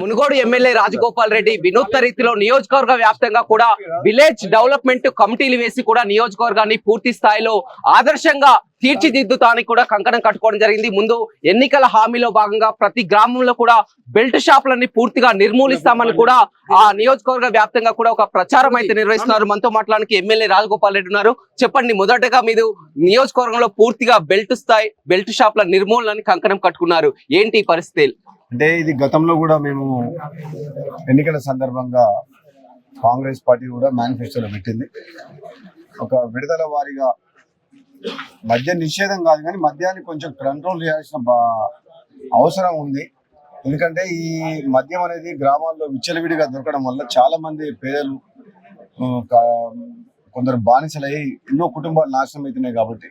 Munugode MLA Rajagopal Reddy వినూత్న రీతిలో నియోజకవర్గ వ్యాప్తంగా కూడా విలేజ్ డెవలప్మెంట్ కమిటీలు వేసి కూడా నియోజకవర్గాన్ని పూర్తి స్థాయిలో ఆదర్శంగా తీర్చిదిద్దుతానికి కూడా కంకణం కట్టుకోవడం జరిగింది. ముందు ఎన్నికల హామీలో భాగంగా ప్రతి గ్రామంలో కూడా బెల్ట్ షాపులన్నీ పూర్తిగా నిర్మూలిస్తామని కూడా ఆ నియోజకవర్గ వ్యాప్తంగా కూడా ఒక ప్రచారం అయితే నిర్వహిస్తున్నారు. మనతో మాట్లాడడానికి ఎమ్మెల్యే రాజగోపాల్ రెడ్డి ఉన్నారు. చెప్పండి, మొదటగా మీరు నియోజకవర్గంలో పూర్తిగా బెల్ట్ షాపుల నిర్మూలనని కంకణం కట్టుకున్నారు, ఏంటి పరిస్థితి? అంటే ఇది గతంలో కూడా మేము ఎన్నికల సందర్భంగా కాంగ్రెస్ పార్టీ కూడా మేనిఫెస్టోలో పెట్టింది. ఒక విడుదల వారీగా మద్య నిషేధం కాదు కానీ మద్యాన్ని కొంచెం కంట్రోల్ చేయాల్సిన అవసరం ఉంది. ఎందుకంటే ఈ మద్యం అనేది గ్రామాల్లో విచ్చలవిడిగా దొరకడం వల్ల చాలా మంది పేదలు కొందరు బానిసలై ఎన్నో కుటుంబాలు నాశనం అవుతున్నాయి. కాబట్టి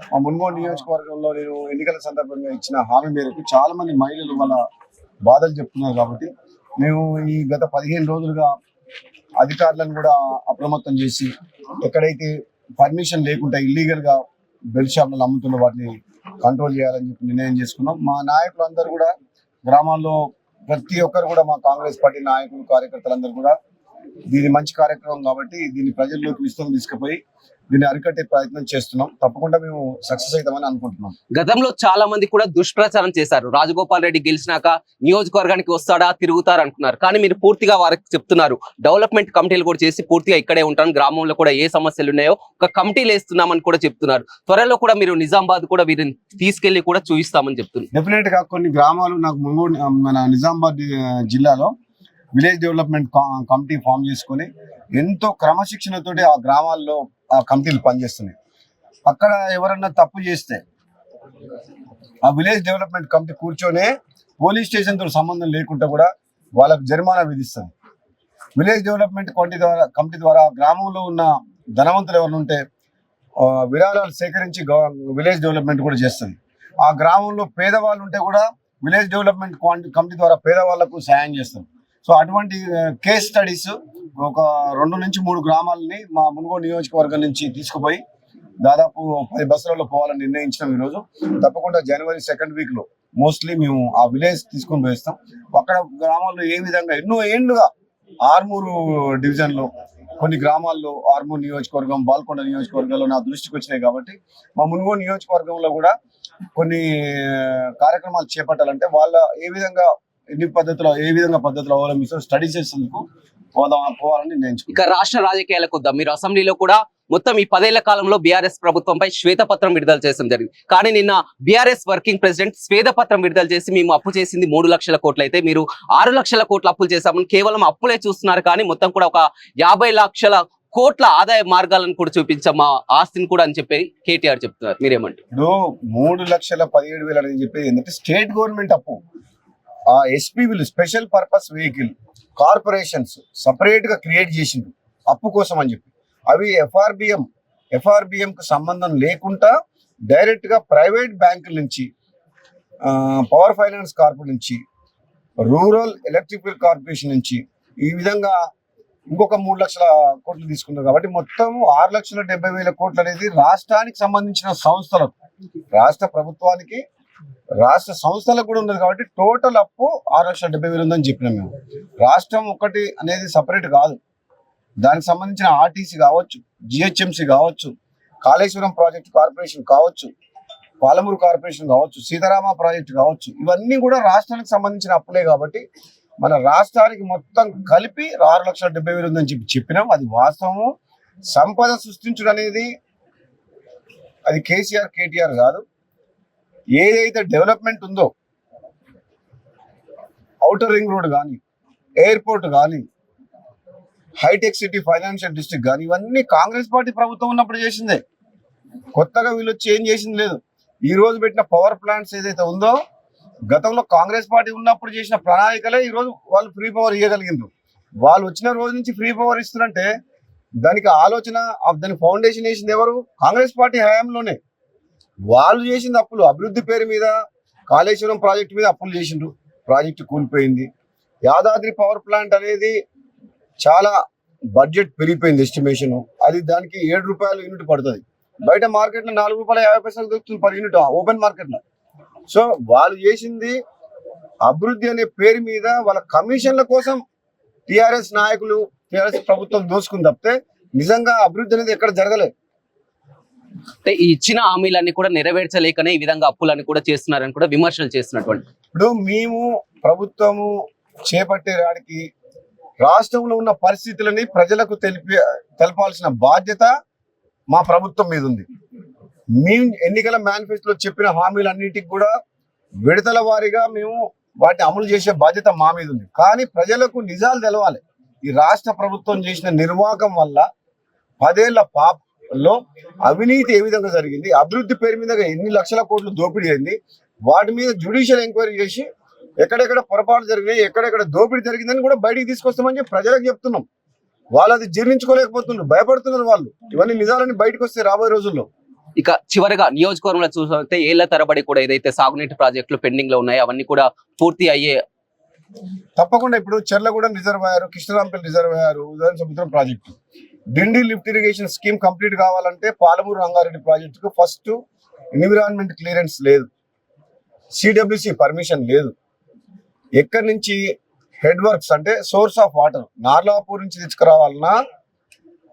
మా మున్గోడు నియోజకవర్గంలో నేను ఎన్నికల సందర్భంగా ఇచ్చిన హామీ మేరకు చాలా మంది మహిళలు వాళ్ళ బాధలు చెప్తున్నారు. కాబట్టి మేము ఈ గత 15 రోజులుగా అధికారులను కూడా అప్రమత్తం చేసి ఎక్కడైతే పర్మిషన్ లేకుండా ఇల్లీగల్ గా బెల్ట్ షాపులను అమ్ముతున్న వాటిని కంట్రోల్ చేయాలని చెప్పి నిర్ణయం చేసుకున్నాం. మా నాయకులందరూ కూడా గ్రామాల్లో ప్రతి ఒక్కరు కూడా మా కాంగ్రెస్ పార్టీ నాయకులు కార్యకర్తలందరూ కూడా దీని మంచి కార్యక్రమం కాబట్టి దీన్ని ప్రజల్లోకి విస్తృతం తీసుకుపోయి దీన్ని అరికట్టే ప్రయత్నం చేస్తున్నాం. తప్పకుండా మేము సక్సెస్ అవుతామని అనుకుంటున్నాం. గతంలో చాలా మంది కూడా దుష్ప్రచారం చేశారు. రాజగోపాల్ రెడ్డి గెలిచినాక నియోజకవర్గానికి వస్తాడా, తిరుగుతారు అనుకున్నారు. కానీ మీరు పూర్తిగా వారికి చెప్తున్నారు, డెవలప్మెంట్ కమిటీలు కూడా చేసి పూర్తిగా ఇక్కడే ఉంటాను, గ్రామంలో కూడా ఏ సమస్యలు ఉన్నాయో ఒక కమిటీలు వేస్తున్నామని కూడా చెప్తున్నారు. త్వరలో కూడా మీరు నిజామాబాద్ కూడా వీరిని తీసుకెళ్లి కూడా చూపిస్తామని చెప్తున్నారు. డెఫినెట్ గా కొన్ని గ్రామాలు నాకు మన నిజామాబాద్ జిల్లాలో విలేజ్ డెవలప్మెంట్ కమిటీ ఫామ్ చేసుకుని ఎంతో క్రమశిక్షణతోటి ఆ గ్రామాల్లో ఆ కమిటీలు పనిచేస్తున్నాయి. అక్కడ ఎవరన్నా తప్పు చేస్తే ఆ విలేజ్ డెవలప్మెంట్ కమిటీ కూర్చొని పోలీస్ స్టేషన్ తో సంబంధం లేకుండా కూడా వాళ్ళకు జరిమానా విధిస్తుంది. విలేజ్ డెవలప్మెంట్ కమిటీ ద్వారా గ్రామంలో ఉన్న ధనవంతులు ఎవరు ఉంటే విరాళాలు సేకరించి విలేజ్ డెవలప్మెంట్ కూడా చేస్తుంది. ఆ గ్రామంలో పేదవాళ్ళు ఉంటే కూడా విలేజ్ డెవలప్మెంట్ కమిటీ ద్వారా పేదవాళ్లకు సాయం చేస్తుంది. సో అటువంటి కేస్ స్టడీస్ ఒక 2 నుంచి 3 గ్రామాలని మా మునుగోడు నియోజకవర్గం నుంచి తీసుకుపోయి దాదాపు 10 బస్సులలో పోవాలని నిర్ణయించినాం. ఈరోజు తప్పకుండా జనవరి 2nd వీక్ లో మోస్ట్లీ మేము ఆ విలేజ్ తీసుకొని పోయిస్తాం. అక్కడ గ్రామాల్లో ఏ విధంగా ఎన్నో ఏళ్లుగా ఆర్మూరు డివిజన్ లో కొన్ని గ్రామాల్లో ఆర్మూరు నియోజకవర్గం, బాల్కొండ నియోజకవర్గంలో నా దృష్టికి వచ్చినాయి. కాబట్టి మా మునుగోడు నియోజకవర్గంలో కూడా కొన్ని కార్యక్రమాలు చేపట్టాలంటే వాళ్ళ ఏ విధంగా పద్ధతులు అవలంబిస్తారు స్టడీ చేసేందుకు పోవాలని నిర్ణయించుకున్నాం. ఇక రాష్ట్ర రాజకీయాలకు వద్దాం. మీరు అసెంబ్లీలో కూడా మొత్తం ఈ 10 ఏళ్ల కాలంలో బీఆర్ఎస్ ప్రభుత్వంపై శ్వేతపత్రం విడుదల చేయడం జరిగింది. కానీ నిన్న బీఆర్ఎస్ వర్కింగ్ ప్రెసిడెంట్ శ్వేతపత్రం విడుదల చేసి మేము అప్పు చేసింది 3 లక్షల కోట్లు అయితే మీరు 6 లక్షల కోట్ల అప్పులు చేశామని కేవలం అప్పులే చూస్తున్నారు. కానీ మొత్తం కూడా ఒక 50 లక్షల కోట్ల ఆదాయ మార్గాలను కూడా చూపించాం మా ఆస్తిని కూడా అని చెప్పి కేటీఆర్ చెప్తున్నారు. మీరేమంటారు? 3,17,000 అని చెప్పేది ఏంటంటే స్టేట్ గవర్నమెంట్ అప్పు. ఆ ఎస్పీలు special purpose vehicle corporations separate గా క్రియేట్ చేసిండ్రు అప్పు కోసం అని చెప్పి. అవి ఎఫ్ఆర్బిఎం కు సంబంధం లేకుండా డైరెక్ట్ గా ప్రైవేట్ బ్యాంకుల నుంచి, పవర్ ఫైనాన్స్ కార్పొరేషన్ నుంచి, రూరల్ ఎలక్ట్రికల్ కార్పొరేషన్ నుంచి ఈ విధంగా ఇంకొక 3 లక్షల కోట్లు తీసుకున్నారు. కాబట్టి మొత్తం 6,70,000 కోట్లు అనేది రాష్ట్రానికి సంబంధించిన సంస్థలకు, రాష్ట్ర ప్రభుత్వానికి, రాష్ట్ర సంస్థలకు కూడా ఉన్నది. కాబట్టి టోటల్ అప్పు 6,70,000 ఉందని చెప్పినాం. మేము రాష్ట్రం ఒకటి అనేది సపరేట్ కాదు. దానికి సంబంధించిన ఆర్టీసీ కావచ్చు, జిహెచ్ఎంసీ కావచ్చు, కాళేశ్వరం ప్రాజెక్టు కార్పొరేషన్ కావచ్చు, పాలమూరు కార్పొరేషన్ కావచ్చు, సీతారామ ప్రాజెక్టు కావచ్చు, ఇవన్నీ కూడా రాష్ట్రానికి సంబంధించిన అప్పులే. కాబట్టి మన రాష్ట్రానికి మొత్తం కలిపి 6,70,000 ఉందని చెప్పినాం. అది వాస్తవము. సంపద సృష్టించడం అనేది అది కేటీఆర్ కాదు. ఏదైతే డెవలప్మెంట్ ఉందో, ఔటర్ రింగ్ రోడ్ కానీ, ఎయిర్పోర్ట్ కానీ, హైటెక్ సిటీ ఫైనాన్షియల్ డిస్ట్రిక్ట్ కానీ, ఇవన్నీ కాంగ్రెస్ పార్టీ ప్రభుత్వం ఉన్నప్పుడు చేసిందే. కొత్తగా వీళ్ళు వచ్చి ఏం చేసింది లేదు. ఈ రోజు పెట్టిన పవర్ ప్లాంట్స్ ఏదైతే ఉందో గతంలో కాంగ్రెస్ పార్టీ ఉన్నప్పుడు చేసిన ప్రణాళికలే ఈ రోజు వాళ్ళు ఫ్రీ పవర్ ఇవ్వగలిగిండ్రు. వాళ్ళు వచ్చిన రోజు నుంచి ఫ్రీ పవర్ ఇస్తున్నారంటే దానికి ఆలోచన, దాని ఫౌండేషన్ వేసింది ఎవరు? కాంగ్రెస్ పార్టీ హయాంలోనే. వాళ్ళు చేసింది అప్పులు. అభివృద్ధి పేరు మీద కాళేశ్వరం ప్రాజెక్టు మీద అప్పులు చేసిండ్రు, ప్రాజెక్టు కూలిపోయింది. యాదాద్రి పవర్ ప్లాంట్ అనేది చాలా బడ్జెట్ పెరిగిపోయింది ఎస్టిమేషన్. అది దానికి 7 రూపాయలు యూనిట్ పడుతుంది. బయట మార్కెట్లో 4 రూపాయల 50 పైసలు దొరుకుతుంది పర్ యూనిట్ ఓపెన్ మార్కెట్లో. సో వాళ్ళు చేసింది అభివృద్ధి అనే పేరు మీద వాళ్ళ కమిషన్ల కోసం టిఆర్ఎస్ నాయకులు టిఆర్ఎస్ ప్రభుత్వం దోసుకుని తప్పితే నిజంగా అభివృద్ధి అనేది ఎక్కడ జరగలేదు. అంటే ఈ ఇచ్చిన హామీలన్నీ కూడా నెరవేర్చలేకనే ఈ విధంగా అప్పులన్నీ కూడా చేస్తున్నారని కూడా విమర్శలు చేస్తున్నటువంటి. ఇప్పుడు మేము ప్రభుత్వము చేపట్టేవాడికి రాష్ట్రంలో ఉన్న పరిస్థితులని ప్రజలకు తెలపాల్సిన బాధ్యత మా ప్రభుత్వం మీద ఉంది. మేము ఎన్నికల మేనిఫెస్టోలో చెప్పిన హామీలన్నిటికి కూడా విడతల వారీగా మేము వాటిని అమలు చేసే బాధ్యత మా మీద ఉంది. కానీ ప్రజలకు నిజాలు తెలవాలి. ఈ రాష్ట్ర ప్రభుత్వం చేసిన నిర్వాహకం వల్ల 10 ఏళ్ల పాపలో అవినీతి ఏ విధంగా జరిగింది, అభివృద్ధి పేరు మీద ఎన్ని లక్షల కోట్లు దోపిడీ అయింది, వాటి మీద జ్యుడిషియల్ ఎంక్వైరీ చేసి ఎక్కడెక్కడ పొరపాటు జరిగినాయి, ఎక్కడెక్కడ దోపిడీ జరిగిందని కూడా బయటికి తీసుకొస్తామని చెప్పి ప్రజలకు చెప్తున్నాం. వాళ్ళు అది జీర్ణించుకోలేకపోతున్నారు, భయపడుతున్నారు. వాళ్ళు ఇవన్నీ నిజాలని బయటకు వస్తే రాబోయే రోజుల్లో. ఇక చివరిగా నియోజకవర్గంలో చూస్తే ఏళ్ల తరబడి కూడా ఏదైతే సాగునీటి ప్రాజెక్టులు పెండింగ్ లో ఉన్నాయో అవన్నీ కూడా పూర్తి అయ్యే తప్పకుండా ఇప్పుడు చెర్లగూడెం రిజర్వాయర్, కృష్ణరాంపల్లి రిజర్వాయర్, ఉదయం సముద్రం ప్రాజెక్టు, డిండి లిఫ్ట్ ఇరిగేషన్ స్కీమ్ కంప్లీట్ కావాలంటే పాలమూరు రంగారెడ్డి ప్రాజెక్టుకు ఫస్ట్ ఎన్విరాన్మెంట్ క్లియరెన్స్ లేదు, సిడబ్ల్యూసి పర్మిషన్ లేదు. ఎక్కడి నుంచి హెడ్ వర్క్స్ అంటే సోర్స్ ఆఫ్ వాటర్ నార్లాపూర్ నుంచి తీసుకురావాలన్నా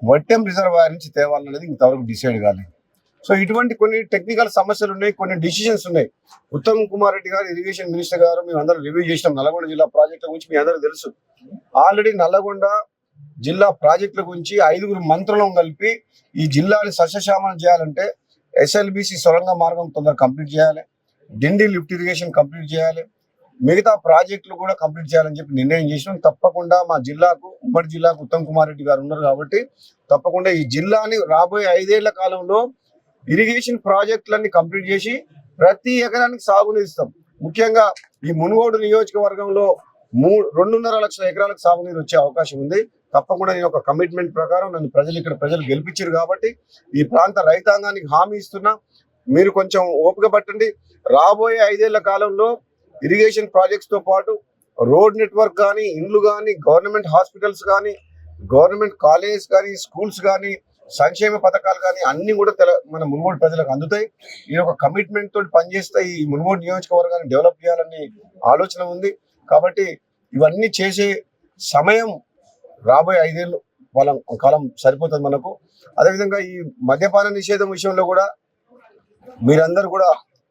వట్టెం రిజర్వాయర్ నుంచి తేవాలన్నది ఇంతవరకు డిసైడ్ కాలేదు. సో ఇటువంటి కొన్ని టెక్నికల్ సమస్యలు ఉన్నాయి, కొన్ని డిసిషన్స్ ఉన్నాయి. ఉత్తమ్ కుమార్ రెడ్డి గారు ఇరిగేషన్ మినిస్టర్ గారు మేము అందరం రివ్యూ చేసినాం నల్గొండ జిల్లా ప్రాజెక్టుల గురించి. మీ అందరూ తెలుసు, ఆల్రెడీ నల్లగొండ జిల్లా ప్రాజెక్టుల గురించి 5 మంత్రులను కలిపి ఈ జిల్లాని సస్యశ్యామలం చేయాలంటే ఎస్ఎల్బిసి సొరంగ మార్గం తొందరగా కంప్లీట్ చేయాలి, డిండి లిఫ్ట్ ఇరిగేషన్ కంప్లీట్ చేయాలి, మిగతా ప్రాజెక్టులు కూడా కంప్లీట్ చేయాలని చెప్పి నిర్ణయం చేసినాం. తప్పకుండా మా జిల్లాకు, ఉమ్మడి జిల్లాకు ఉత్తమ్ కుమార్ రెడ్డి గారు ఉన్నారు కాబట్టి తప్పకుండా ఈ జిల్లాని రాబోయే 5 ఏళ్ల కాలంలో ఇరిగేషన్ ప్రాజెక్టులన్నీ కంప్లీట్ చేసి ప్రతి ఎకరానికి సాగునీరు ఇస్తాం. ముఖ్యంగా ఈ మునుగోడు నియోజకవర్గంలో 2.5 లక్షల ఎకరాలకు సాగునీరు వచ్చే అవకాశం ఉంది. తప్పకుండా నేను ఒక కమిట్మెంట్ ప్రకారం నన్ను ప్రజలు గెలిపించారు కాబట్టి ఈ ప్రాంత రైతాంగానికి హామీ ఇస్తున్నా. మీరు కొంచెం ఓపిక పట్టండి. రాబోయే 5 ఏళ్ల కాలంలో ఇరిగేషన్ ప్రాజెక్ట్స్ తో పాటు రోడ్ నెట్వర్క్ కానీ, ఇండ్లు కానీ, గవర్నమెంట్ హాస్పిటల్స్ కానీ, గవర్నమెంట్ కాలేజెస్ కానీ, స్కూల్స్ కానీ, సంక్షేమ పథకాలు కానీ అన్ని కూడా మన మునుగోడు ప్రజలకు అందుతాయి. ఈ యొక్క కమిట్మెంట్ తోటి పనిచేస్తే ఈ మునుగోడు నియోజకవర్గాన్ని డెవలప్ చేయాలని ఆలోచన ఉంది. కాబట్టి ఇవన్నీ చేసే సమయం రాబోయే 5 ఏళ్ళు వాళ్ళ కాలం సరిపోతుంది మనకు. అదేవిధంగా ఈ మద్యపాన నిషేధం విషయంలో కూడా మీరందరూ కూడా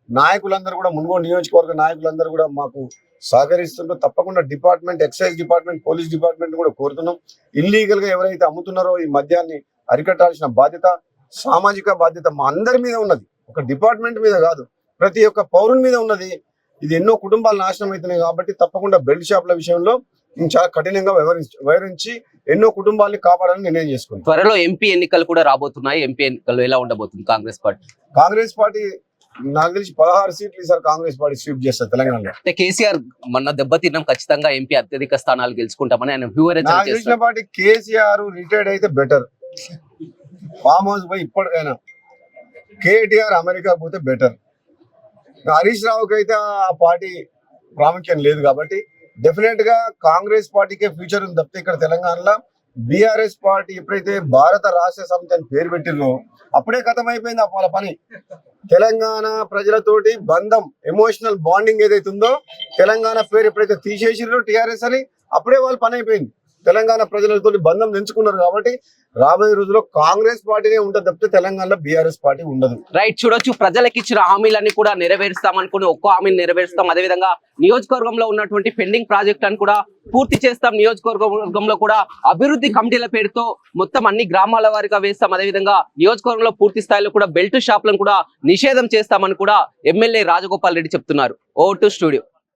నాయకులందరూ కూడా మునుగోడు నియోజకవర్గ నాయకులందరూ కూడా మాకు సహకరిస్తుంటారు. తప్పకుండా department, excise department, police department కూడా కోరుతున్నాం. ఇల్లీగల్ గా ఎవరైతే అమ్ముతున్నారో ఈ మద్యాన్ని అరికట్టాల్సిన బాధ్యత, సామాజిక బాధ్యత మా అందరి మీద ఉన్నది. ఒక డిపార్ట్మెంట్ మీద కాదు, ప్రతి ఒక్క పౌరుని మీద ఉన్నది. ఇది ఎన్నో కుటుంబాలు నాశనం అవుతున్నాయి కాబట్టి తప్పకుండా బెల్ట్ షాప్ల విషయంలో చాలా కఠినంగా వ్యవహరించి ఎన్నో కుటుంబాలని కాపాడాలని నిర్ణయం చేసుకుంది. త్వరలో ఎంపీ ఎన్నికలు కూడా రాబోతున్నాయి. ఎంపీ ఎన్నికలు ఎలా ఉండబోతుంది కాంగ్రెస్ పార్టీ నాకు తెలిసి 16 సీట్లు ఈసారి కాంగ్రెస్ పార్టీ స్వీప్ చేస్తారు తెలంగాణలో. అంటే కేసీఆర్ మొన్న దెబ్బతిన్నాం, ఖచ్చితంగా ఎంపీ అత్యధిక స్థానాలు గెలుచుకుంటామని ఆయన నాకు తెలిసిన పార్టీ కేసీఆర్ రిటైర్డ్ అయితే బెటర్, ఫామ్ హౌస్ పోయి ఇప్పటికైనా. కేటీఆర్ అమెరికా పోతే బెటర్. హరీష్ రావుకి అయితే ఆ పార్టీ ప్రాముఖ్యం లేదు కాబట్టి డెఫినెట్ గా కాంగ్రెస్ పార్టీకే ఫ్యూచర్ ఉంది తప్పితే ఇక్కడ తెలంగాణలో బీఆర్ఎస్ పార్టీ ఎప్పుడైతే భారత రాష్ట్ర సమితి అని పేరు పెట్టిందో అప్పుడే కథం అయిపోయింది వాళ్ళ పని. తెలంగాణ ప్రజలతోటి బంధం, ఎమోషనల్ బాండింగ్ ఏదైతే ఉందో, తెలంగాణ పేరు ఎప్పుడైతే తీసేసిరో టీఆర్ఎస్ అని అప్పుడే వాళ్ళ పని అయిపోయింది. తెలంగాణ ప్రజలతో బంధం పెంచుకున్నారు కాబట్టి రాబోయే రోజుల్లో కాంగ్రెస్ పార్టీనే ఉంటుంది తప్పితే తెలంగాణలో బీఆర్ఎస్ పార్టీ ఉండదు. రైట్, చూడొచ్చు. ప్రజలకు ఇచ్చిన హామీలన్నీ కూడా నెరవేరుస్తాం అనుకుని ఒక్కో హామీని నెరవేరుస్తాం. అదేవిధంగా నియోజకవర్గంలో ఉన్నటువంటి పెండింగ్ ప్రాజెక్టులను కూడా పూర్తి చేస్తాం. నియోజకవర్గంలో కూడా అభివృద్ధి కమిటీల పేరుతో మొత్తం అన్ని గ్రామాల వారిగా వేస్తాం. అదేవిధంగా నియోజకవర్గంలో పూర్తి స్థాయిలో కూడా బెల్ట్ షాపులను కూడా నిషేధం చేస్తామని కూడా ఎమ్మెల్యే రాజగోపాల్ రెడ్డి చెప్తున్నారు. ఓ టు స్టూడియో.